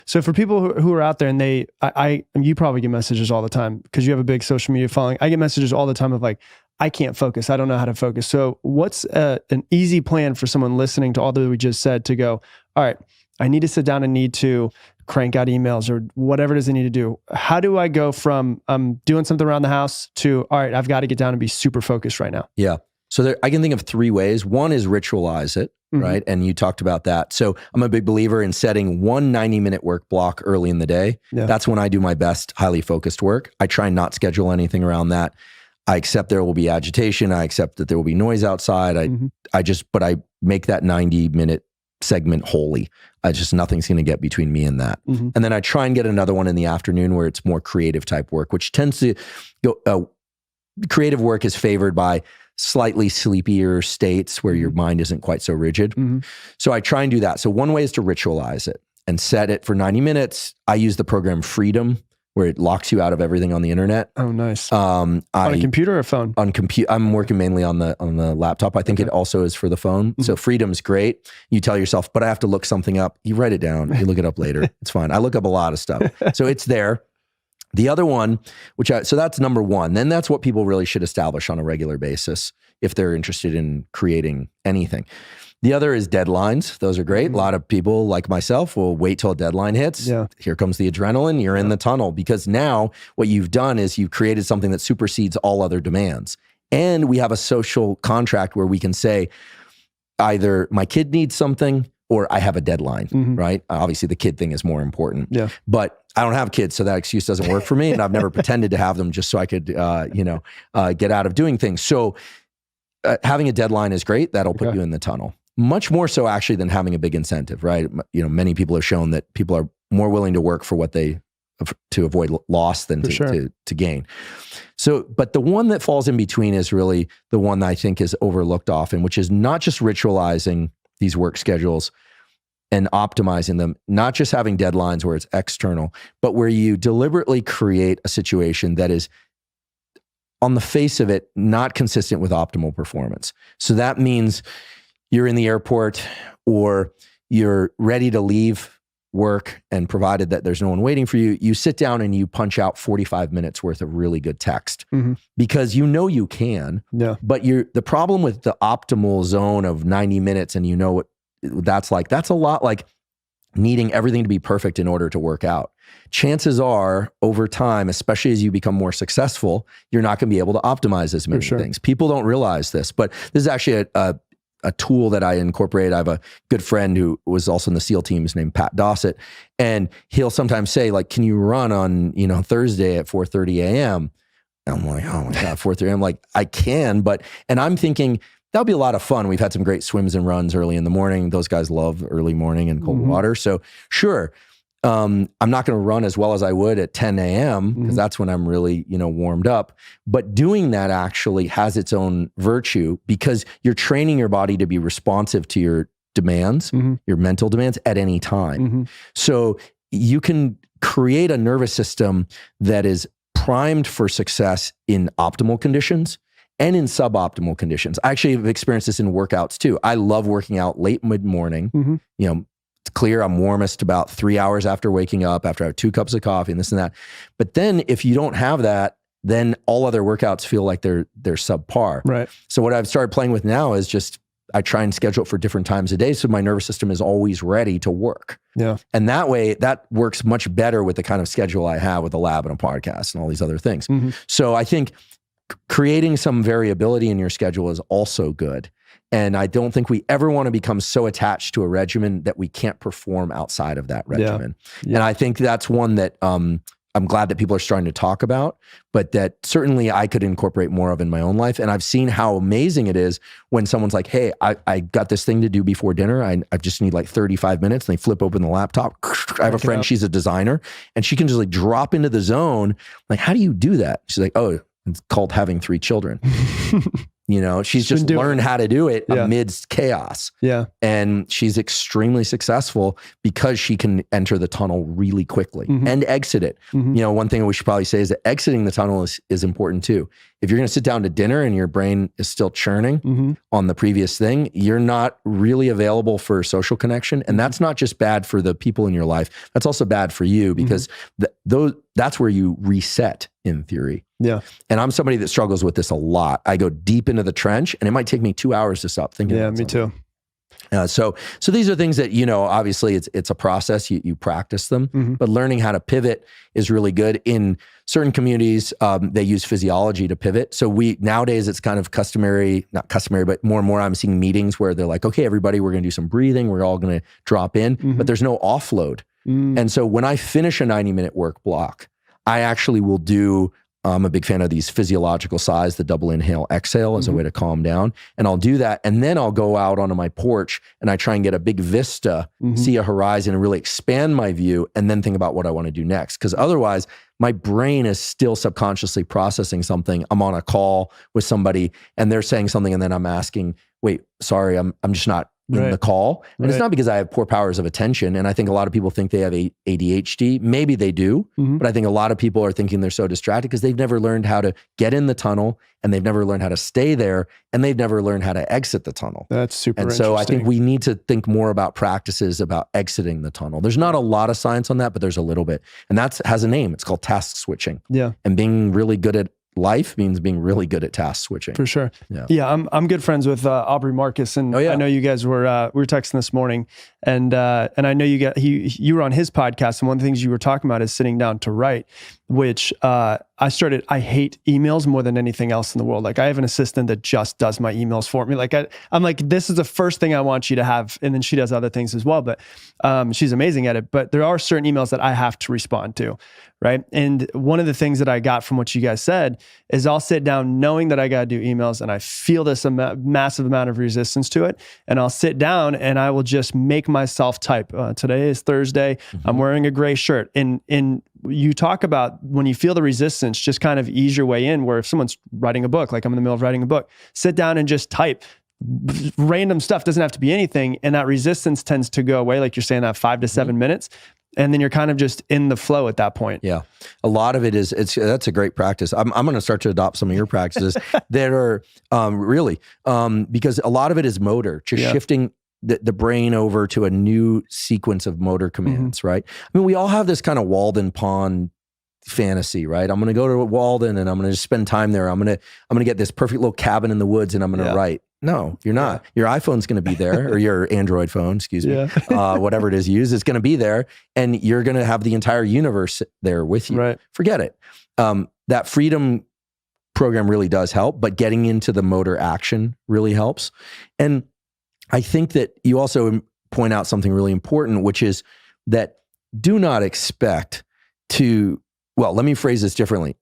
So for people who are out there and you probably get messages all the time because you have a big social media following. I get messages all the time of like, I can't focus. I don't know how to focus. So what's an easy plan for someone listening to all that we just said to go, all right, I need to sit down and need to crank out emails or whatever it is I need to do. How do I go from doing something around the house to, all right, I've got to get down and be super focused right now? Yeah. So I can think of 3 ways. One is ritualize it, right? And you talked about that. So I'm a big believer in setting one 90-minute work block early in the day. Yeah. That's when I do my best, highly focused work. I try not schedule anything around that. I accept there will be agitation. I accept that there will be noise outside. But I make that 90-minute segment holy. Nothing's going to get between me and that. And then I try and get another one in the afternoon where it's more creative type work, which tends to go, creative work is favored by slightly sleepier states where your mind isn't quite so rigid. So I try and do that. So one way is to ritualize it and set it for 90 minutes. I use the program Freedom, where it locks you out of everything on the internet. Oh, nice. On a computer or phone? On I'm working mainly on the laptop. I think it also is for the phone. So Freedom's great. You tell yourself, but I have to look something up. You write it down. You look it up later. It's fine. I look up a lot of stuff. So it's there. The other one, so that's number one. Then that's what people really should establish on a regular basis if they're interested in creating anything. The other is deadlines. Those are great. A lot of people like myself will wait till a deadline hits. Yeah. Here comes the adrenaline. You're in the tunnel because now what you've done is you've created something that supersedes all other demands. And we have a social contract where we can say either my kid needs something or I have a deadline, right? Obviously the kid thing is more important. Yeah. But I don't have kids, so that excuse doesn't work for me. And I've never pretended to have them just so I could, get out of doing things. So having a deadline is great. That'll put you in the tunnel. Much more so actually than having a big incentive, right? Many people have shown that people are more willing to work for to avoid loss than to gain. So, but the one that falls in between is really the one that I think is overlooked often, which is not just ritualizing these work schedules and optimizing them, not just having deadlines where it's external, but where you deliberately create a situation that is, on the face of it, not consistent with optimal performance. So that means you're in the airport or you're ready to leave work, and provided that there's no one waiting for you, you sit down and you punch out 45 minutes worth of really good text because you can, but the problem with the optimal zone of 90 minutes and what that's like, that's a lot like needing everything to be perfect in order to work out. Chances are over time, especially as you become more successful, you're not going to be able to optimize as many things. People don't realize this, but this is actually a tool that I incorporate. I have a good friend who was also in the SEAL team. His name Pat Dossett. And he'll sometimes say like, can you run on, Thursday at 4:30 a.m.? And I'm like, oh my God, 4:30. I'm like, I can, and I'm thinking that'll be a lot of fun. We've had some great swims and runs early in the morning. Those guys love early morning and cold water. So sure. I'm not going to run as well as I would at 10 a.m. because that's when I'm really, warmed up. But doing that actually has its own virtue because you're training your body to be responsive to your demands, your mental demands at any time. So you can create a nervous system that is primed for success in optimal conditions and in suboptimal conditions. I actually have experienced this in workouts too. I love working out late mid-morning, it's clear I'm warmest about 3 hours after waking up, after I have 2 cups of coffee and this and that. But then if you don't have that, then all other workouts feel like they're subpar. Right. So what I've started playing with now is just, I try and schedule it for different times a day. So my nervous system is always ready to work. Yeah. And that way that works much better with the kind of schedule I have with a lab and a podcast and all these other things. So I think creating some variability in your schedule is also good. And I don't think we ever want to become so attached to a regimen that we can't perform outside of that regimen. And I think that's one that I'm glad that people are starting to talk about, but that certainly I could incorporate more of in my own life. And I've seen how amazing it is when someone's like, hey, I got this thing to do before dinner. I just need like 35 minutes. And they flip open the laptop. I have a friend, she's a designer, and she can just like drop into the zone. Like, how do you do that? She's like, oh, it's called having 3 children. She's just learned how to do it amidst chaos. Yeah. And she's extremely successful because she can enter the tunnel really quickly and exit it. One thing we should probably say is that exiting the tunnel is important too. if you're going to sit down to dinner and your brain is still churning on the previous thing, you're not really available for social connection. And that's not just bad for the people in your life. That's also bad for you because that's where you reset in theory. Yeah. And I'm somebody that struggles with this a lot. I go deep into the trench and it might take me 2 hours to stop thinking about me something. too. So these are things that, obviously it's a process, you practice them, but learning how to pivot is really good. In certain communities, they use physiology to pivot. So nowadays it's kind of not customary, but more and more I'm seeing meetings where they're like, okay, everybody, we're going to do some breathing. We're all going to drop in, but there's no offload. And so when I finish a 90-minute work block, I actually will do, I'm a big fan of these physiological sighs, the double inhale, exhale as a way to calm down. And I'll do that. And then I'll go out onto my porch and I try and get a big vista, see a horizon and really expand my view and then think about what I want to do next. Because otherwise my brain is still subconsciously processing something. I'm on a call with somebody and they're saying something and then I'm asking, wait, sorry, I'm just not in the call. And it's not because I have poor powers of attention. And I think a lot of people think they have ADHD. Maybe they do, but I think a lot of people are thinking they're so distracted because they've never learned how to get in the tunnel and they've never learned how to stay there and they've never learned how to exit the tunnel. That's super interesting. And so I think we need to think more about practices about exiting the tunnel. There's not a lot of science on that, but there's a little bit. And that has a name. It's called task switching. Yeah. And being really good at life means being really good at task switching. For sure. Yeah. I'm good friends with Aubrey Marcus, and I know you guys were we were texting this morning, and I know you were on his podcast, and one of the things you were talking about is sitting down to write, which I hate emails more than anything else in the world. Like I have an assistant that just does my emails for me. Like I'm like, this is the first thing I want you to have. And then she does other things as well, but she's amazing at it. But there are certain emails that I have to respond to, right? And one of the things that I got from what you guys said is I'll sit down knowing that I got to do emails and I feel this massive amount of resistance to it. And I'll sit down and I will just make myself type. Today is Thursday. I'm wearing a gray shirt. And you talk about when you feel the resistance, just kind of ease your way in, where if someone's writing a book, like I'm in the middle of writing a book, sit down and just type random stuff. Doesn't have to be anything. And that resistance tends to go away. Like you're saying, that 5 to 7 minutes. And then you're kind of just in the flow at that point. Yeah. A lot of it is, that's a great practice. I'm going to start to adopt some of your practices that are because a lot of it is motor, just shifting the brain over to a new sequence of motor commands, right? I mean, we all have this kind of Walden Pond fantasy, right? I'm going to go to Walden and I'm going to just spend time there. I'm going to get this perfect little cabin in the woods and I'm going to write. No, you're not. Your iPhone's going to be there, or your Android phone, excuse me, whatever it is you use, it's going to be there, and you're going to have the entire universe there with you. Right. Forget it. That freedom program really does help, but getting into the motor action really helps. And I think that you also point out something really important, which is that do not expect to, well, let me phrase this differently.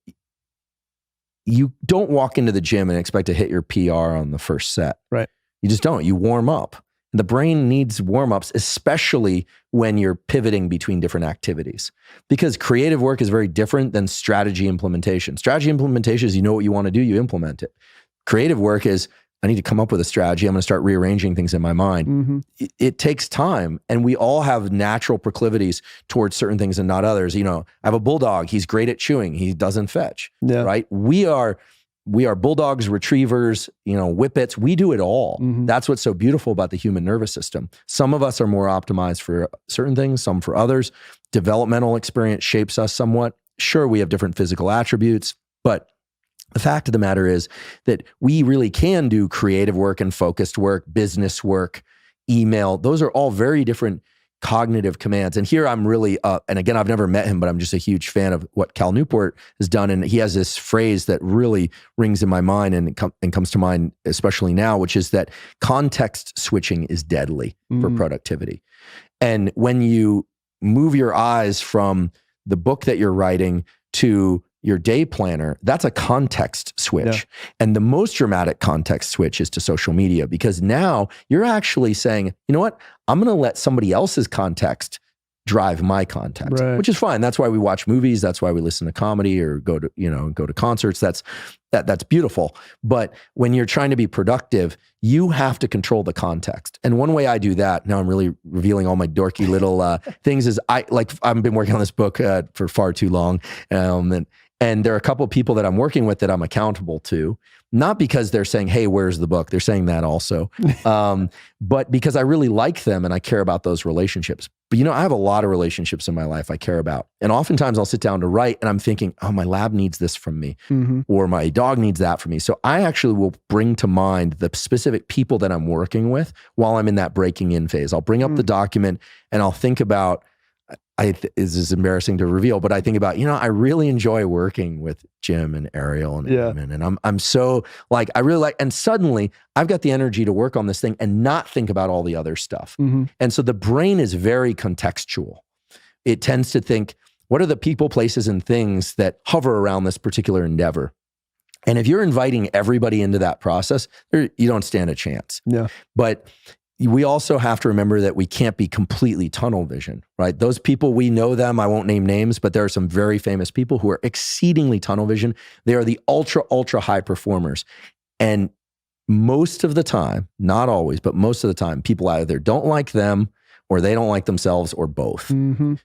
You don't walk into the gym and expect to hit your PR on the first set. Right. You just don't. You warm up. The brain needs warm-ups, especially when you're pivoting between different activities. Because creative work is very different than strategy implementation. Strategy implementation is you know what you want to do, you implement it. Creative work is, I need to come up with a strategy. I'm going to start rearranging things in my mind. It takes time. And we all have natural proclivities towards certain things and not others. You know, I have a bulldog. He's great at chewing. He doesn't fetch, right? We are bulldogs, retrievers, whippets. We do it all. That's what's so beautiful about the human nervous system. Some of us are more optimized for certain things, some for others. Developmental experience shapes us somewhat. Sure, we have different physical attributes, but the fact of the matter is that we really can do creative work and focused work, business work, email. Those are all very different cognitive commands. And here I'm really, and again, I've never met him, but I'm just a huge fan of what Cal Newport has done. And he has this phrase that really rings in my mind and comes to mind, especially now, which is that context switching is deadly for productivity. And when you move your eyes from the book that you're writing to your day planner, that's a context switch. Yeah. And the most dramatic context switch is to social media, because now you're actually saying, you know what, I'm going to let somebody else's context drive my context, which is fine. That's why we watch movies. That's why we listen to comedy or go to concerts. That's beautiful. But when you're trying to be productive, you have to control the context. And one way I do that, now I'm really revealing all my dorky little things, is I've been working on this book for far too long. And there are a couple of people that I'm working with that I'm accountable to, not because they're saying, hey, where's the book? They're saying that also, but because I really like them and I care about those relationships. But I have a lot of relationships in my life I care about. And oftentimes I'll sit down to write and I'm thinking, oh, my lab needs this from me, or my dog needs that from me. So I actually will bring to mind the specific people that I'm working with while I'm in that breaking in phase. I'll bring up the document and I'll think about, this is embarrassing to reveal, but I think about, I really enjoy working with Jim and Ariel and Huberman, and I'm so like, I really like, and suddenly I've got the energy to work on this thing and not think about all the other stuff. And so the brain is very contextual. It tends to think, what are the people, places, and things that hover around this particular endeavor? And if you're inviting everybody into that process, you don't stand a chance. Yeah. But we also have to remember that we can't be completely tunnel vision, right? Those people, we know them. I won't name names, but there are some very famous people who are exceedingly tunnel vision. They are the ultra, ultra high performers. And most of the time, not always, but most of the time, people either don't like them or they don't like themselves, or both.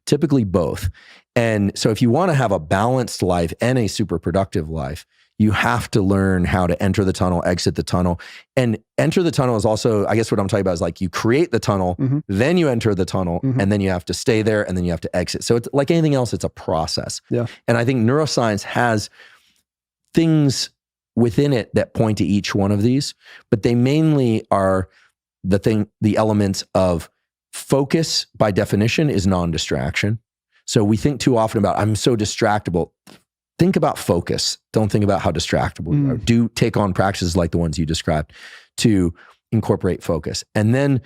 Typically both. And so if you want to have a balanced life and a super productive life, you have to learn how to enter the tunnel, exit the tunnel. And enter the tunnel is also, I guess what I'm talking about is like you create the tunnel, then you enter the tunnel, and then you have to stay there, and then you have to exit. So it's like anything else, it's a process. Yeah. And I think neuroscience has things within it that point to each one of these, but they mainly are the elements of focus by definition is non-distraction. So we think too often about, I'm so distractible. Think about focus. Don't think about how distractible you are. Do take on practices like the ones you described to incorporate focus. And then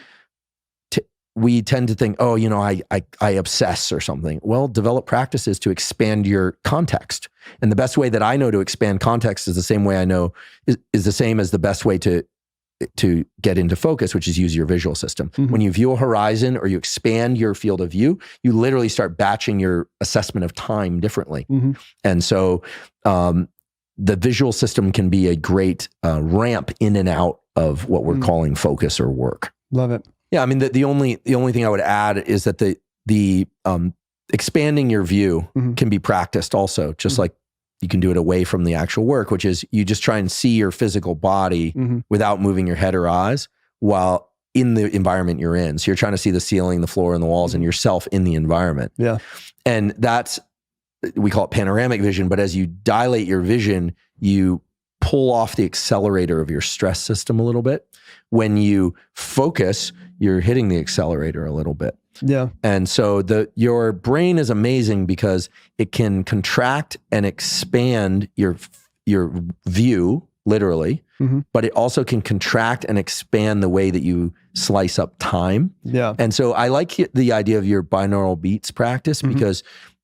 we tend to think, oh, I obsess or something. Well, develop practices to expand your context. And the best way that I know to expand context is the same way I know is the same as the best way to get into focus, which is use your visual system. When you view a horizon or you expand your field of view, you literally start batching your assessment of time differently. And so the visual system can be a great ramp in and out of what we're calling focus or work. Love it. Yeah, I mean, the only thing I would add is that the expanding your view can be practiced also, just like you can do it away from the actual work, which is you just try and see your physical body without moving your head or eyes while in the environment you're in. So you're trying to see the ceiling, the floor, and the walls and yourself in the environment. Yeah. And we call it panoramic vision, but as you dilate your vision, you pull off the accelerator of your stress system a little bit. When you focus, you're hitting the accelerator a little bit. Yeah. And so your brain is amazing because it can contract and expand your view, literally, but it also can contract and expand the way that you slice up time. Yeah. And so I like the idea of your binaural beats practice because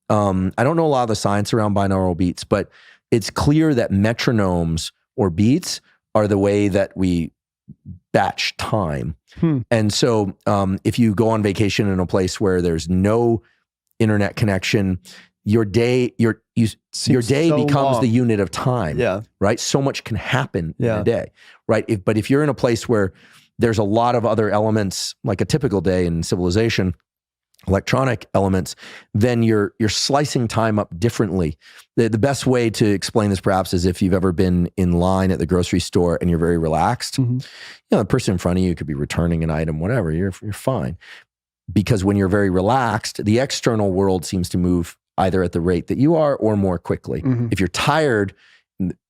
I don't know a lot of the science around binaural beats, but it's clear that metronomes or beats are the way that we batch time. And so if you go on vacation in a place where there's no internet connection, your day becomes the unit of time. Yeah. Right? So much can happen in a day. Right? But if you're in a place where there's a lot of other elements, like a typical day in civilization, electronic elements, then you're slicing time up differently. The best way to explain this perhaps is if you've ever been in line at the grocery store and you're very relaxed. The person in front of you could be returning an item, whatever, you're fine. Because when you're very relaxed, the external world seems to move either at the rate that you are or more quickly. If you're tired,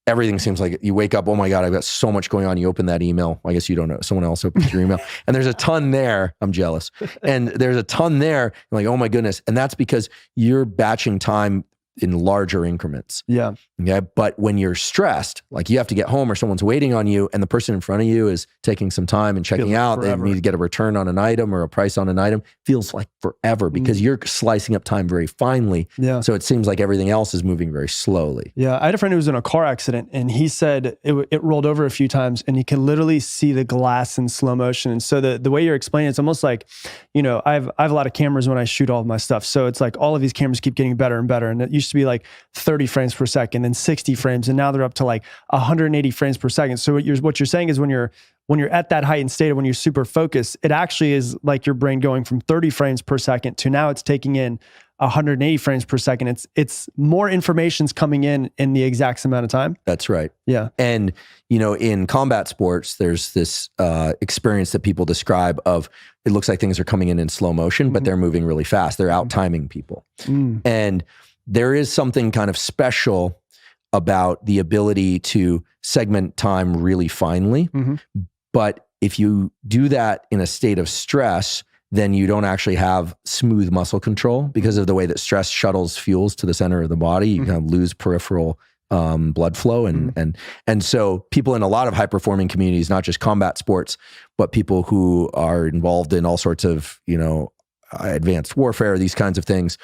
everything seems like you wake up, oh my God, I've got so much going on. You open that email. I guess you don't know. Someone else opens your email and there's a ton there. I'm jealous. And there's a ton there. You're like, oh my goodness. And that's because you're batching time in larger increments. Yeah. Okay. But when you're stressed, like you have to get home or someone's waiting on you and the person in front of you is taking some time and checking out, they need to get a return on an item or a price on an item, feels like forever because you're slicing up time very finely. Yeah. So it seems like everything else is moving very slowly. Yeah. I had a friend who was in a car accident and he said it rolled over a few times and he can literally see the glass in slow motion. And so the way you're explaining it's almost like, I have a lot of cameras when I shoot all of my stuff. So it's like all of these cameras keep getting better and better. And it used to be like 30 frames per second, then 60 frames, and now they're up to like 180 frames per second. So what you're saying is when you're when you're at that heightened state, when you're super focused, it actually is like your brain going from 30 frames per second to now it's taking in 180 frames per second. It's more information's coming in the exact amount of time. That's right. Yeah. And, in combat sports, there's this experience that people describe of, it looks like things are coming in slow motion, but they're moving really fast. They're out timing people. And there is something kind of special about the ability to segment time really finely. But if you do that in a state of stress, then you don't actually have smooth muscle control because of the way that stress shuttles fuels to the center of the body. You kind of lose peripheral blood flow. And so people in a lot of high performing communities, not just combat sports, but people who are involved in all sorts of, advanced warfare, these kinds of things,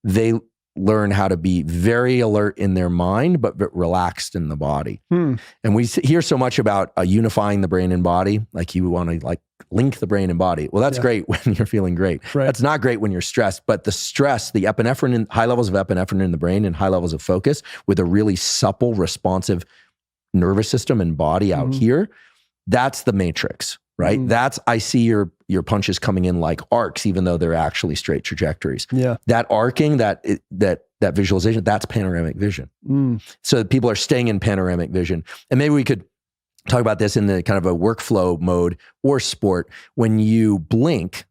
they learn how to be very alert in their mind, but relaxed in the body. And we hear so much about unifying the brain and body. Like you want to link the brain and body. Well, that's great when you're feeling great. Right. That's not great when you're stressed, but the stress, the epinephrine, high levels of epinephrine in the brain and high levels of focus with a really supple, responsive nervous system and body out here, that's the matrix, right? I see your punches coming in like arcs, even though they're actually straight trajectories. Yeah. That arcing, that visualization, that's panoramic vision. So people are staying in panoramic vision. And maybe we could talk about this in the kind of a workflow mode or sport. When you blink,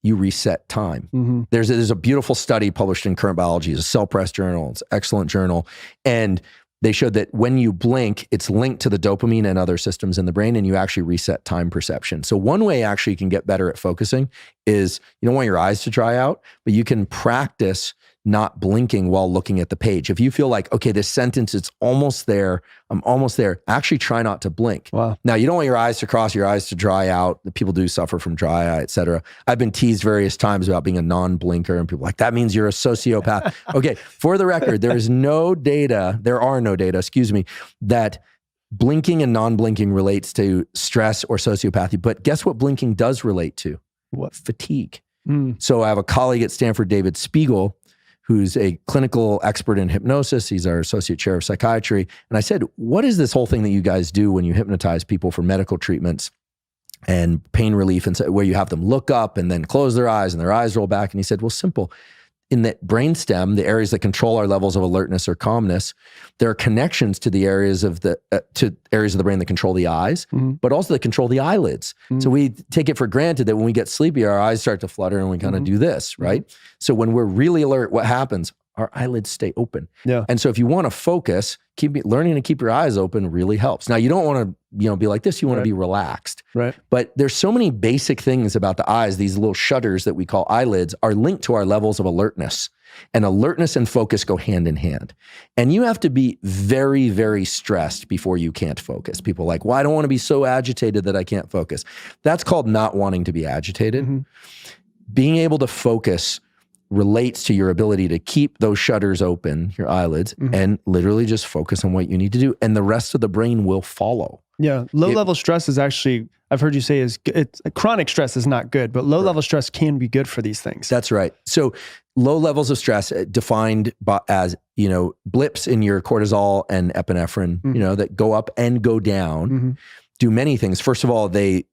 you reset time. There's a beautiful study published in Current Biology. It's a Cell Press journal. It's an excellent journal. And they showed that when you blink, it's linked to the dopamine and other systems in the brain, and you actually reset time perception. So one way actually you can get better at focusing is, you don't want your eyes to dry out, but you can practice not blinking while looking at the page. If you feel like, okay, this sentence, it's almost there, I'm almost there, actually try not to blink. Wow. Now, you don't want your eyes to cross, your eyes to dry out. People do suffer from dry eye, et cetera. I've been teased various times about being a non-blinker, and people are like, that means you're a sociopath. Okay, for the record, there are no data, that blinking and non-blinking relates to stress or sociopathy. But guess what blinking does relate to? What? Fatigue. So I have a colleague at Stanford, David Spiegel, who's a clinical expert in hypnosis. He's our associate chair of psychiatry. And I said, what is this whole thing that you guys do when you hypnotize people for medical treatments and pain relief, and so, where you have them look up and then close their eyes and their eyes roll back? And he said, well, simple. In the brainstem, the areas that control our levels of alertness or calmness, there are connections to the areas of the brain that control the eyes, but also that control the eyelids. So we take it for granted that when we get sleepy, our eyes start to flutter and we kind of do this, right? So when we're really alert, what happens? Our eyelids stay open. Yeah. And so if you want to focus, learning to keep your eyes open really helps. Now, you don't want to be like this. You want to be relaxed. Right. But there's so many basic things about the eyes. These little shutters that we call eyelids are linked to our levels of alertness. And alertness and focus go hand in hand. And you have to be very, very stressed before you can't focus. People are like, well, I don't want to be so agitated that I can't focus. That's called not wanting to be agitated. Being able to focus relates to your ability to keep those shutters open, your eyelids, and literally just focus on what you need to do. And the rest of the brain will follow. Yeah. Low level stress is actually, I've heard you say, chronic stress is not good, but low level stress can be good for these things. That's right. So low levels of stress defined as, blips in your cortisol and epinephrine, that go up and go down, do many things. First of all, they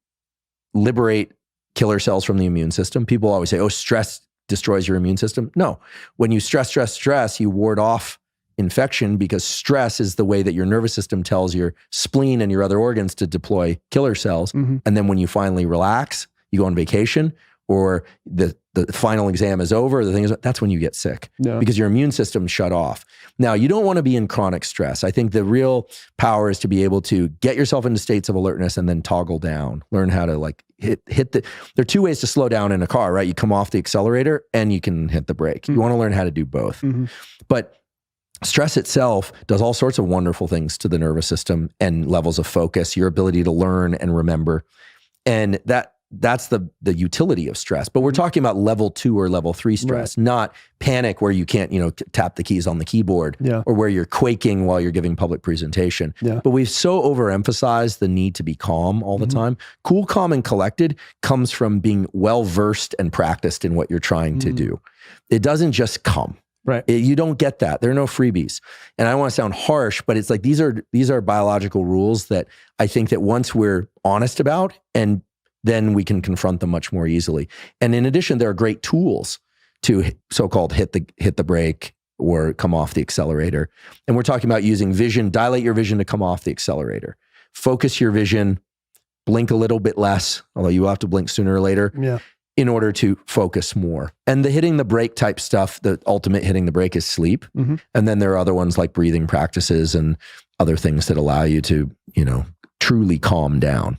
liberate killer cells from the immune system. People always say, oh, stress destroys your immune system. No, when you stress, you ward off infection, because stress is the way that your nervous system tells your spleen and your other organs to deploy killer cells. And then when you finally relax, you go on vacation, or the final exam is over, that's when you get sick, because your immune system shut off. Now, you don't want to be in chronic stress. I think the real power is to be able to get yourself into states of alertness and then toggle down, learn how to there are two ways to slow down in a car, right? You come off the accelerator and you can hit the brake. You want to learn how to do both. But stress itself does all sorts of wonderful things to the nervous system and levels of focus, your ability to learn and remember. And that's the utility of stress. But we're talking about level 2 or level 3 stress, not panic where you can't, tap the keys on the keyboard, or where you're quaking while you're giving public presentation. But we've so overemphasized the need to be calm all the time. Cool, calm, and collected comes from being well-versed and practiced in what you're trying to do. It doesn't just come. Right. You don't get that. There are no freebies. And I don't want to sound harsh, but it's like these are biological rules that I think that once we're honest about, and then we can confront them much more easily. And in addition, there are great tools to so-called hit the brake or come off the accelerator. And we're talking about using vision, dilate your vision to come off the accelerator. Focus your vision, blink a little bit less, although you will have to blink sooner or later, in order to focus more. And the hitting the brake type stuff, the ultimate hitting the brake is sleep. Mm-hmm. And then there are other ones like breathing practices and other things that allow you to, truly calm down.